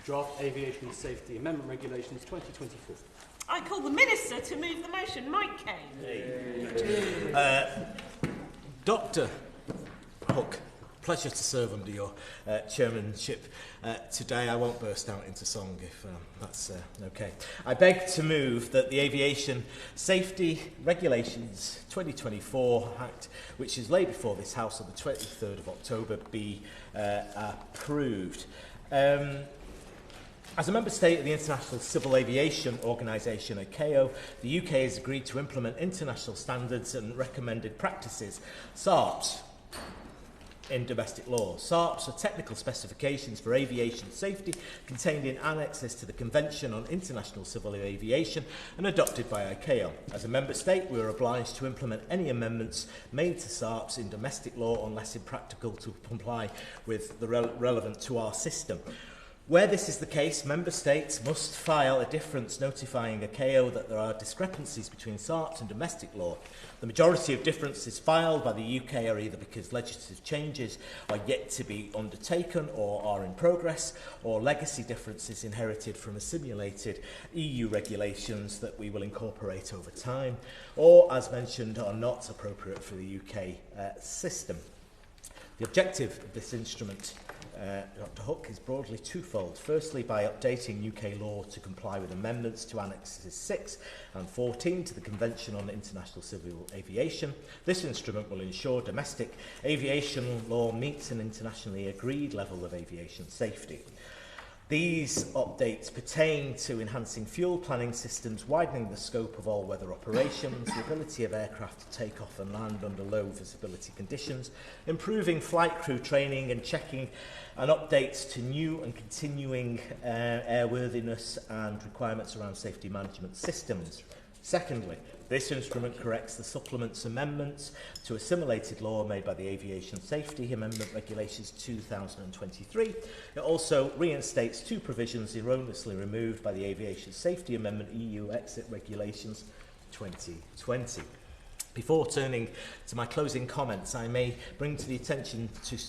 Draft Aviation Safety Amendment Regulations 2024. I call the Minister to move the motion. Mike Kane. Dr. HoC, pleasure to serve under your chairmanship today. I won't burst out into song if that's okay. I beg to move that the Aviation Safety Regulations 2024 Act, which is laid before this House on the 23rd of October, be approved. As a member state of the International Civil Aviation Organisation, ICAO, the UK has agreed to implement international standards and recommended practices, SARPs, in domestic law. SARPs are technical specifications for aviation safety contained in annexes to the Convention on International Civil Aviation and adopted by ICAO. As a member state, we are obliged to implement any amendments made to SARPs in domestic law unless impractical to comply with the relevant to our system. Where this is the case, member states must file a difference notifying ICAO that there are discrepancies between SARPs and domestic law. The majority of differences filed by the UK are either because legislative changes are yet to be undertaken or are in progress, or legacy differences inherited from assimilated EU regulations that we will incorporate over time, or, as mentioned, are not appropriate for the UK system. The objective of this instrument, Dr. HoC, is broadly twofold. Firstly, by updating UK law to comply with amendments to Annexes 6 and 14 to the Convention on International Civil Aviation. This instrument will ensure domestic aviation law meets an internationally agreed level of aviation safety. These updates pertain to enhancing fuel planning systems, widening the scope of all-weather operations, the ability of aircraft to take off and land under low visibility conditions, improving flight crew training and checking, and updates to new and continuing airworthiness and requirements around safety management systems. Secondly, this instrument corrects the supplements amendments to assimilated law made by the Aviation Safety Amendment Regulations 2023. It also reinstates two provisions erroneously removed by the Aviation Safety Amendment EU Exit Regulations 2020. Before turning to my closing comments, I may bring to the attention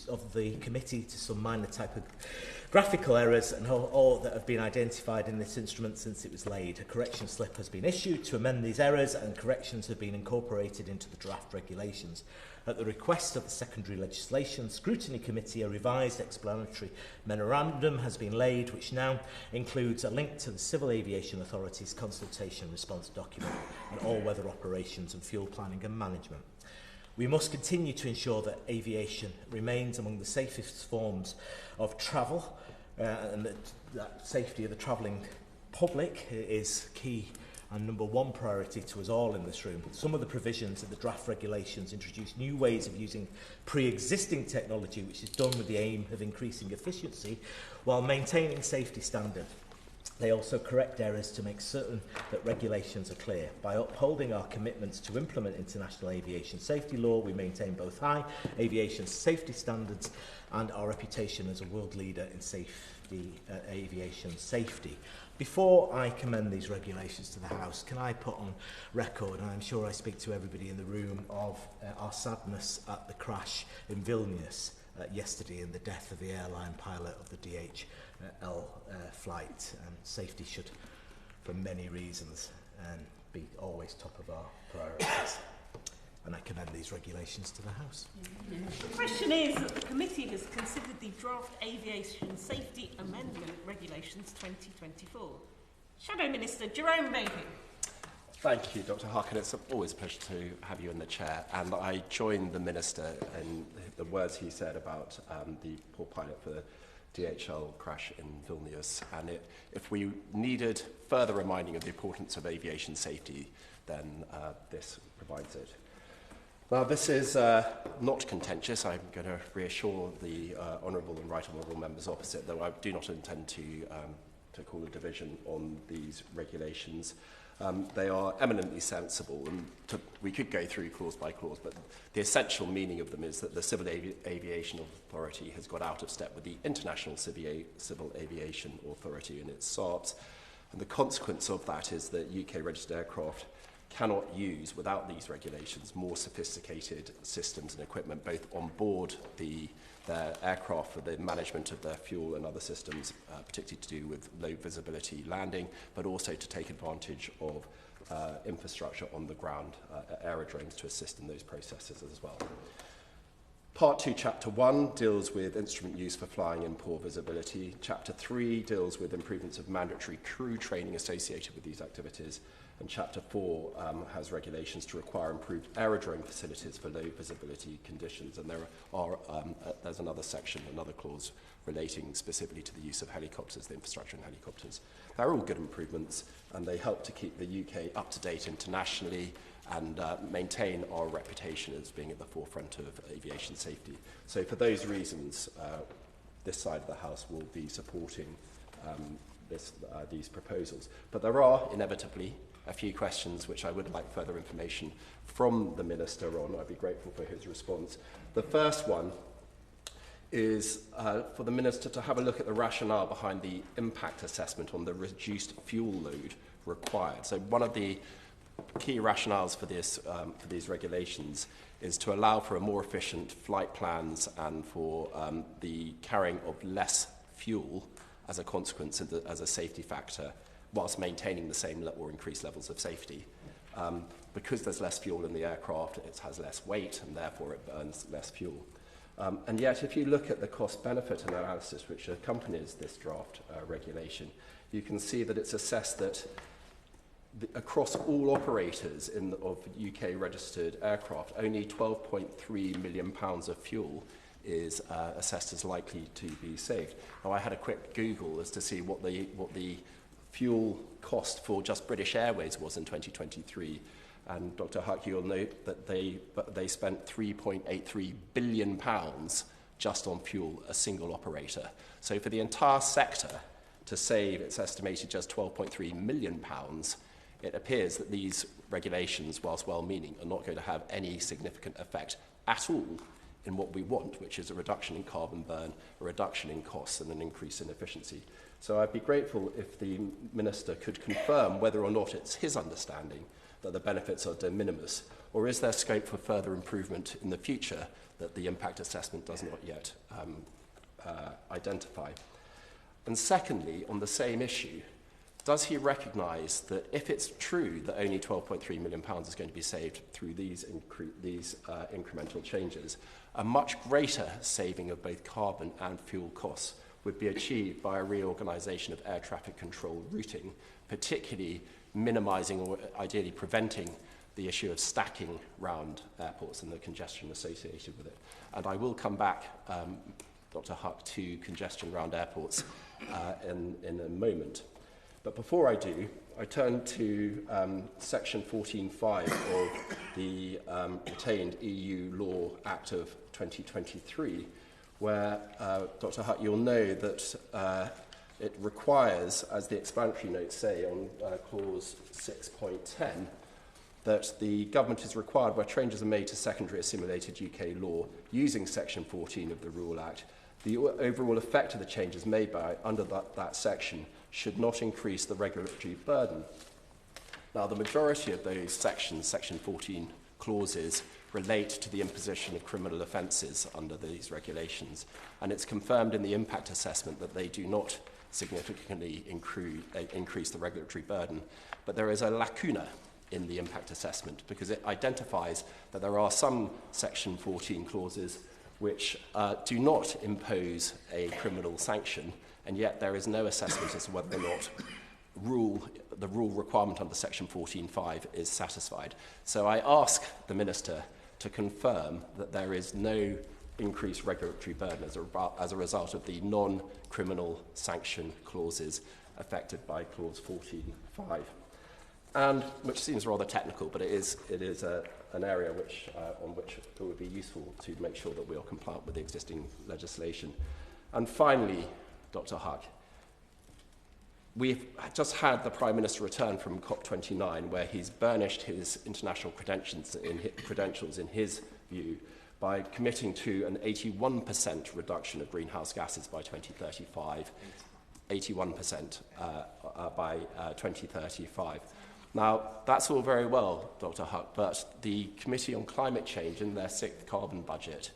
of the committee to some minor typographical errors and all that have been identified in this instrument since it was laid. A correction slip has been issued to amend these errors, and corrections have been incorporated into the draft regulations. At the request of the Secondary Legislation Scrutiny Committee, a revised explanatory memorandum has been laid, which now includes a link to the Civil Aviation Authority's consultation response document on all-weather operations and fuel planning and management. We must continue to ensure that aviation remains among the safest forms of travel, and that safety of the travelling public is key and number one priority to us all in this room. Some of the provisions of the draft regulations introduce new ways of using pre-existing technology, which is done with the aim of increasing efficiency while maintaining safety standards. They also correct errors to make certain that regulations are clear. By upholding our commitments to implement international aviation safety law, we maintain both high aviation safety standards and our reputation as a world leader in aviation safety. Before I commend these regulations to the House, can I put on record, and I'm sure I speak to everybody in the room, of our sadness at the crash in Vilnius yesterday and the death of the airline pilot of the DHL flight. Safety should, for many reasons, be always top of our priorities. And I commend these regulations to the House. The question is that the committee has considered the Draft Aviation Safety Amendment Regulations 2024. Shadow Minister Jerome Baker. Thank you, Dr. Harkin. It's always a pleasure to have you in the chair. And I join the Minister in the words he said about the poor pilot for the DHL crash in Vilnius. And if we needed further reminding of the importance of aviation safety, then this provides it. Now, this is not contentious. I'm going to reassure the honourable and right honourable members opposite that I do not intend to call a division on these regulations. They are eminently sensible, and we could go through clause by clause, but the essential meaning of them is that the Civil Aviation Authority has got out of step with the International Civil Aviation Authority and its SARPs, and the consequence of that is that UK registered aircraft cannot use, without these regulations, more sophisticated systems and equipment, both on board their aircraft for the management of their fuel and other systems, particularly to do with low visibility landing, but also to take advantage of infrastructure on the ground, aerodromes, to assist in those processes as well. Part 2, Chapter 1, deals with instrument use for flying in poor visibility. Chapter 3 deals with improvements of mandatory crew training associated with these activities. And Chapter 4 has regulations to require improved aerodrome facilities for low visibility conditions. And there's another section, another clause relating specifically to the use of helicopters, the infrastructure in helicopters. They're all good improvements, and they help to keep the UK up to date internationally and maintain our reputation as being at the forefront of aviation safety. So for those reasons, this side of the House will be supporting these proposals. But there are inevitably a few questions which I would like further information from the Minister on. I'd be grateful for his response. The first one is for the Minister to have a look at the rationale behind the impact assessment on the reduced fuel load required. So one of the key rationales for these regulations is to allow for a more efficient flight plans and for the carrying of less fuel as a consequence as a safety factor, whilst maintaining the same or increased levels of safety. Because there's less fuel in the aircraft, it has less weight, and therefore it burns less fuel. And yet, if you look at the cost-benefit analysis which accompanies this draft regulation, you can see that it's assessed that across all operators of UK-registered aircraft, only £12.3 million of fuel is assessed as likely to be saved. Now, I had a quick Google as to see what the fuel cost for just British Airways was in 2023, and Dr. HoC, you'll note that they spent £3.83 billion just on fuel, a single operator. So for the entire sector to save, it's estimated, just £12.3 million, it appears that these regulations, whilst well-meaning, are not going to have any significant effect at all in what we want, which is a reduction in carbon burn, a reduction in costs, and an increase in efficiency. So I'd be grateful if the Minister could confirm whether or not it's his understanding that the benefits are de minimis, or is there scope for further improvement in the future that the impact assessment does not yet identify? And secondly, on the same issue, does he recognise that if it's true that only £12.3 million is going to be saved through these incremental changes, a much greater saving of both carbon and fuel costs would be achieved by a reorganisation of air traffic control routing, particularly minimising or ideally preventing the issue of stacking round airports and the congestion associated with it? And I will come back, Dr. HoC, to congestion round airports in a moment. But before I do, I turn to Section 14.5 of the retained EU Law Act of 2023, where, Dr. HoC, you'll know that it requires, as the explanatory notes say on clause 6.10, that the government is required, where changes are made to secondary assimilated UK law using Section 14 of the Rule Act, the overall effect of the changes made under that section should not increase the regulatory burden. Now, the majority of those sections, Section 14 clauses, relate to the imposition of criminal offences under these regulations, and it's confirmed in the impact assessment that they do not significantly increase the regulatory burden. But there is a lacuna in the impact assessment because it identifies that there are some Section 14 clauses which do not impose a criminal sanction, and yet there is no assessment as to whether or not the rule requirement under Section 14.5 is satisfied. So I ask the Minister to confirm that there is no increased regulatory burden as a result of the non-criminal sanction clauses affected by Clause 14.5. And which seems rather technical, but it is an area on which it would be useful to make sure that we are compliant with the existing legislation. And finally, Dr. HoC, we've just had the Prime Minister return from COP29, where he's burnished his international credentials in his view by committing to an 81% reduction of greenhouse gases by 2035, 81% by 2035. Now, that's all very well, Dr. HoC, but the Committee on Climate Change in their 6th carbon budget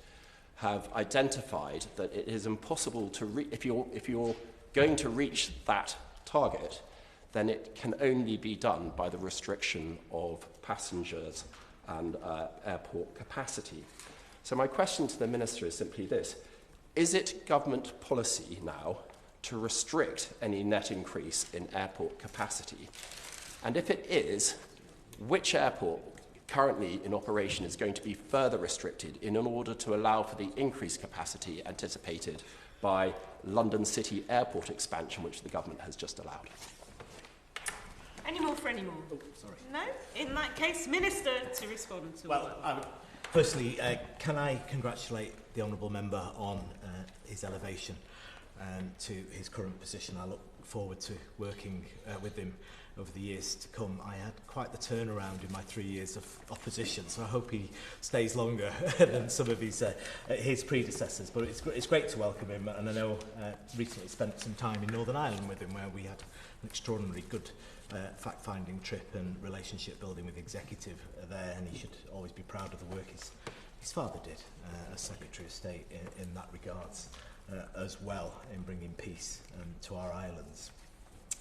have identified that it is impossible to if you're going to reach that target, then it can only be done by the restriction of passengers and airport capacity. So my question to the Minister is simply this: is it government policy now to restrict any net increase in airport capacity? And if it is, which airport currently in operation is going to be further restricted in order to allow for the increased capacity anticipated by London City Airport expansion, which the government has just allowed? Any more for any more? Oh, sorry. No? In that case, Minister to respond to Well, firstly, can I congratulate the Honourable Member on his elevation to his current position. I look forward to working with him over the years to come. I had quite the turnaround in my 3 years of opposition, so I hope he stays longer than some of his predecessors. But it's great to welcome him, and I know recently spent some time in Northern Ireland with him, where we had an extraordinarily good fact-finding trip and relationship building with the executive there, and he should always be proud of the work his father did as Secretary of State in that regards as well, in bringing peace to our islands.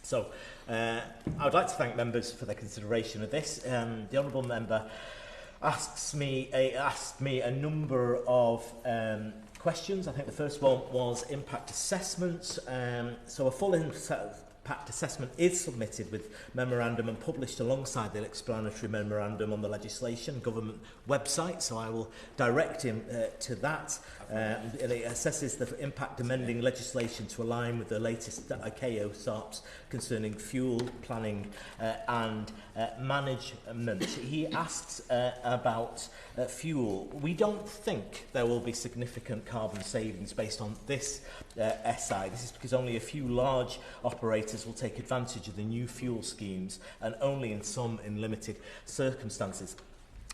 So I would like to thank members for their consideration of this. The Honourable Member asked me a number of questions. I think the first one was impact assessments. So a full impact assessment is submitted with memorandum and published alongside the explanatory memorandum on the legislation government website, so I will direct him to that. It assesses the impact amending legislation to align with the latest HoC SARPs concerning fuel planning and management. He asks about fuel. We don't think there will be significant carbon savings based on this SI. This is because only a few large operators will take advantage of the new fuel schemes, and only in some in limited circumstances.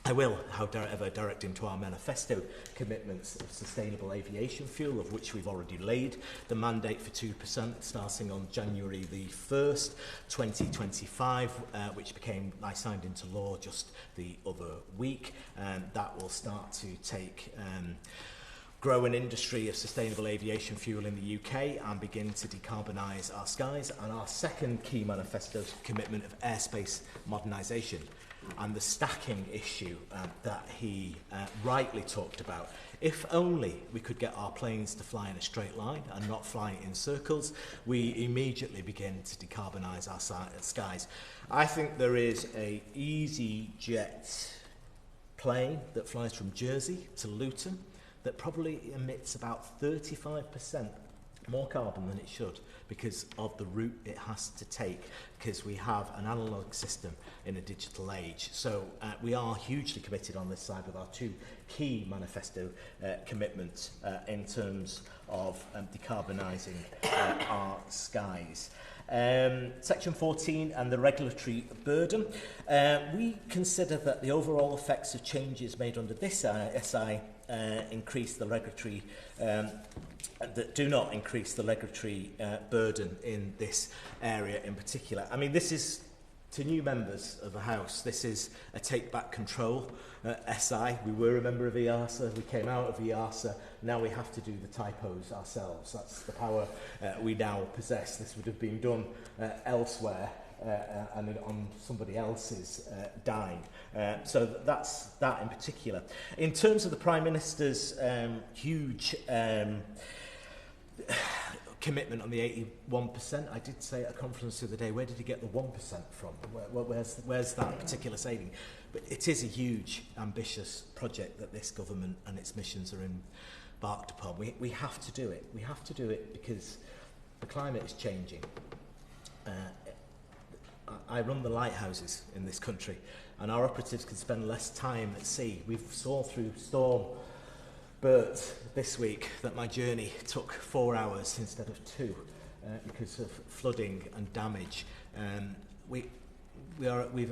I will, however, direct him to our manifesto commitments of sustainable aviation fuel, of which we've already laid the mandate for 2% starting on January the 1st, 2025, which I signed into law just the other week. That will start to take grow an industry of sustainable aviation fuel in the UK and begin to decarbonise our skies. And our second key manifesto commitment of airspace modernisation and the stacking issue that he rightly talked about. If only we could get our planes to fly in a straight line and not fly in circles, we immediately begin to decarbonise our skies. I think there is a EasyJet plane that flies from Jersey to Luton that probably emits about 35% more carbon than it should because of the route it has to take, because we have an analogue system in a digital age. So we are hugely committed on this side with our two key manifesto commitments in terms of decarbonising our skies. Section 14 and the regulatory burden. We consider that the overall effects of changes made under this SI increase the regulatory that do not increase the regulatory burden in this area in particular. I mean, this is, to new members of the House, this is a take back control SI. We were a member of EASA, we came out of EASA, now we have to do the typos ourselves. That's the power we now possess. This would have been done elsewhere and on somebody else's dime. So that's that in particular. In terms of the Prime Minister's huge commitment on the 81%, I did say at a conference the other day, where did he get the 1% from? Where's that particular saving? But it is a huge, ambitious project that this government and its missions are embarked upon. We have to do it. We have to do it because the climate is changing. I run the lighthouses in this country, and our operatives can spend less time at sea. We've saw through storm Bert this week that my journey took 4 hours instead of 2 because of flooding and damage. We've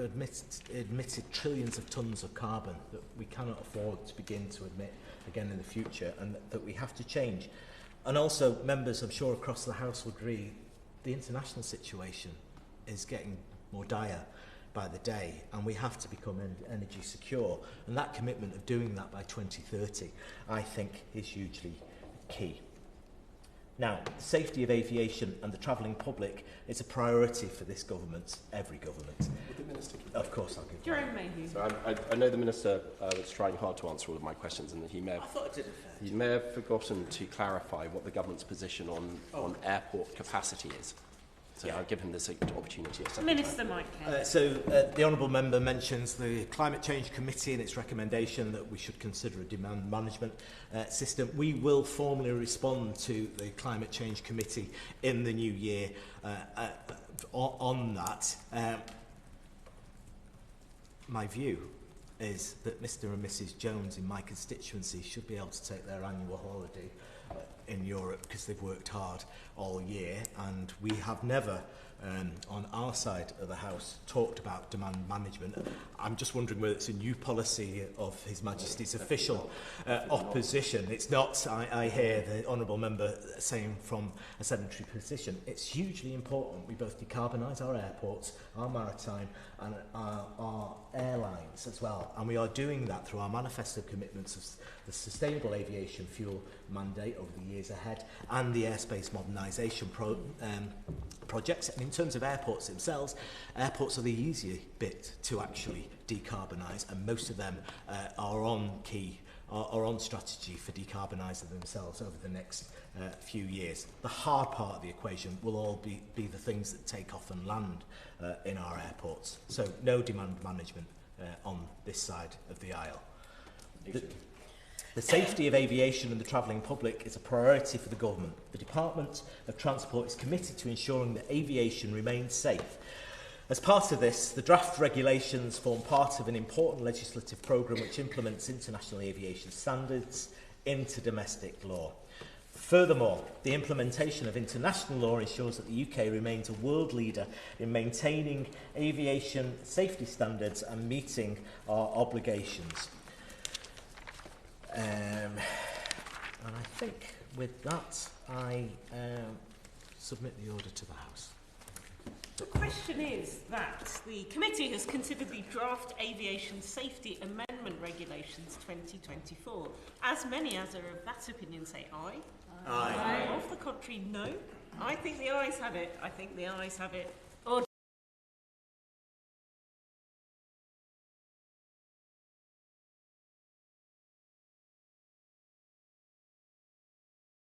admitted trillions of tons of carbon that we cannot afford to begin to admit again in the future, and that we have to change. And also, members, I'm sure across the House will agree, the international situation is getting more dire by the day, and we have to become energy secure. And that commitment of doing that by 2030, I think, is hugely key. Now, the safety of aviation and the travelling public is a priority for this government, every government. Would the Minister keep Of course, I'll give you. Jerome Mayhew. So I know the Minister was trying hard to answer all of my questions, and he may have forgotten to clarify what the government's position on airport capacity is. So I'll give him this opportunity a second Minister time. Mike Kelly. The Honourable Member mentions the Climate Change Committee and its recommendation that we should consider a demand management system. We will formally respond to the Climate Change Committee in the new year on that. My view is that Mr and Mrs Jones in my constituency should be able to take their annual holiday in Europe because they've worked hard all year, and we have never on our side of the House talked about demand management. I'm just wondering whether it's a new policy of His Majesty's official opposition. It's not, I hear the Honourable Member saying from a sedentary position. It's hugely important we both decarbonise our airports, our maritime and our airlines as well. And we are doing that through our manifesto commitments of the Sustainable Aviation Fuel mandate over the years ahead and the airspace modernisation projects. And in terms of airports themselves, airports are the easier bit to actually decarbonise, and most of them are on strategy for decarbonising themselves over the next few years. The hard part of the equation will all be the things that take off and land in our airports. So no demand management on this side of the aisle. The safety of aviation and the travelling public is a priority for the government. The Department of Transport is committed to ensuring that aviation remains safe. As part of this, the draft regulations form part of an important legislative programme which implements international aviation standards into domestic law. Furthermore, the implementation of international law ensures that the UK remains a world leader in maintaining aviation safety standards and meeting our obligations. And I think with that, I submit the order to the House. The question is that the committee has considered the draft Aviation Safety Amendment Regulations 2024. As many as are of that opinion say aye. Aye. Of the contrary, no. I think the ayes have it. I think the ayes have it.